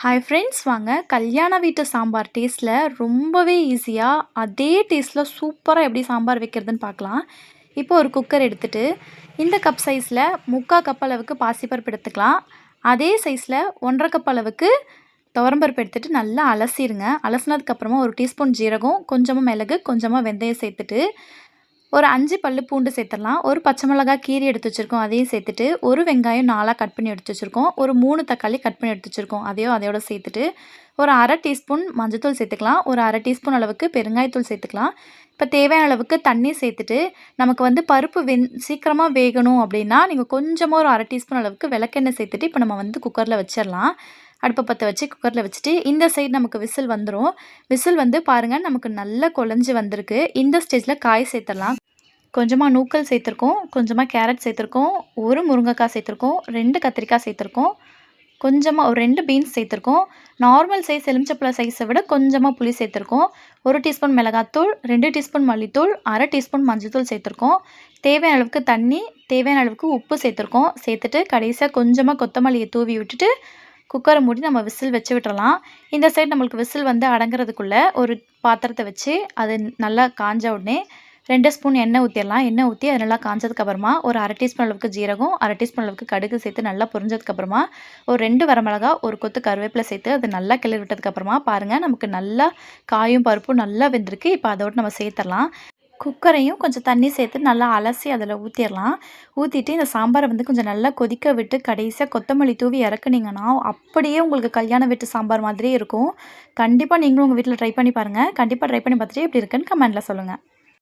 Hi friends, வாங்க கல்யாண வீட்டு சாம்பார் டேஸ்ட்டில் ரொம்பவே ஈஸியாக அதே டேஸ்ட்டில் சூப்பராக எப்படி சாம்பார் வைக்கிறதுன்னு பார்க்கலாம். இப்போ ஒரு குக்கர் எடுத்துகிட்டு இந்த கப் சைஸில் 3/4 கப் அளவுக்கு பாசிப்பருப்பு எடுத்துக்கலாம். அதே சைஸில் 1/2 கப் அளவுக்கு துவரம்பருப்பு எடுத்துகிட்டு நல்லா அலசிடுங்க. அலசினதுக்கப்புறமா ஒரு டீஸ்பூன் ஜீரகம், கொஞ்சமாக மிளகு, கொஞ்சமாக வெந்தயம் சேர்த்துட்டு ஒரு 5 பல்லு பூண்டு சேர்த்துடலாம். ஒரு பச்சை மிளகாய் கீரி எடுத்து வச்சுருக்கோம், அதையும் சேர்த்துட்டு ஒரு வெங்காயம் 4ஆக கட் பண்ணி எடுத்து வச்சுருக்கோம். ஒரு 3 தக்காளி கட் பண்ணி எடுத்து வச்சுருக்கோம், அதோட சேர்த்துட்டு ஒரு 1/2 டீஸ்பூன் மஞ்சத்தூள் சேர்த்துக்கலாம். ஒரு 1/2 டீஸ்பூன் அளவுக்கு பெருங்காயத்தூள் சேர்த்துக்கலாம். இப்போ தேவையான அளவுக்கு தண்ணி சேர்த்துட்டு நமக்கு பருப்பு சீக்கிரமாக வேகணும் அப்படின்னா நீங்கள் கொஞ்சமாக ஒரு 1/2 டீஸ்பூன் அளவுக்கு விளக்கெண்ணெய் சேர்த்துட்டு இப்போ நம்ம குக்கரில் வச்சிடலாம். அடுப்பை பற்ற வச்சு குக்கரில் வச்சுட்டு இந்த சைடு நமக்கு விசில் வந்துடும். விசில் பாருங்கள் நமக்கு நல்லா குழஞ்சி வந்திருக்கு. இந்த ஸ்டேஜில் காய் சேர்த்துடலாம். கொஞ்சமாக நூக்கல் சேர்த்துருக்கோம், கொஞ்சமாக கேரட் சேர்த்துருக்கோம், ஒரு முருங்கைக்காய் சேர்த்துருக்கோம், 2 கத்திரிக்காய் சேர்த்துருக்கோம், கொஞ்சமாக ஒரு 2 பீன்ஸ் சேர்த்துருக்கோம். நார்மல் சைஸ் எலுமிச்சப்பழம் சைஸை விட கொஞ்சமாக புளி சேர்த்துருக்கோம். 1 டீஸ்பூன் மிளகாத்தூள், 2 டீஸ்பூன் மல்லித்தூள், 1/2 டீஸ்பூன் மஞ்சத்தூள் சேர்த்துருக்கோம். தேவையான அளவுக்கு தண்ணி, தேவையான அளவுக்கு உப்பு சேர்த்துருக்கோம். சேர்த்துட்டு கடைசியாக கொஞ்சமாக கொத்தமல்லியை தூவி விட்டுட்டு குக்கரை மூடி நம்ம விசில் வச்சு விட்டுறலாம். இந்த சைடு நம்மளுக்கு விசில் அடங்குறதுக்குள்ளே ஒரு பாத்திரத்தை வச்சு அது நல்லா காஞ்ச உடனே 2 ஸ்பூன் எண்ணெய் ஊற்றிடலாம். எண்ணெய் ஊற்றி அது நல்லா காஞ்சதுக்கப்புறமா ஒரு 1/2 டீஸ்பூன் அளவுக்கு ஜீரகம், 1/2 டீஸ்பூன் அளவுக்கு கடுகு சேர்த்து நல்லா பொரிஞ்சதுக்கப்புறமா ஒரு 2 வரமிளகா, ஒரு கொத்து கருவேப்பிலை சேர்த்து அது நல்லா கிளறி விட்டதுக்கப்புறமா பாருங்கள் நமக்கு நல்லா காயும் பருப்பும் நல்லா வெந்திருக்கு. இப்போ அதோடு நம்ம சேர்த்துடலாம். குக்கரையும் கொஞ்சம் தண்ணி சேர்த்து நல்லா அலசி அதில் ஊற்றிடலாம். ஊற்றிட்டு இந்த சாம்பாரை கொஞ்சம் நல்லா கொதிக்க விட்டு கடைசியாக கொத்தமல்லி தூவி இறக்குனீங்கன்னா அப்படியே உங்களுக்கு கல்யாண வீட்டு சாம்பார் மாதிரியே இருக்கும். கண்டிப்பாக நீங்களும் உங்கள் வீட்டில் ட்ரை பண்ணி பாருங்கள். கண்டிப்பாக ட்ரை பண்ணி பார்த்துட்டு எப்படி இருக்குன்னு கமெண்ட்டில் சொல்லுங்கள்.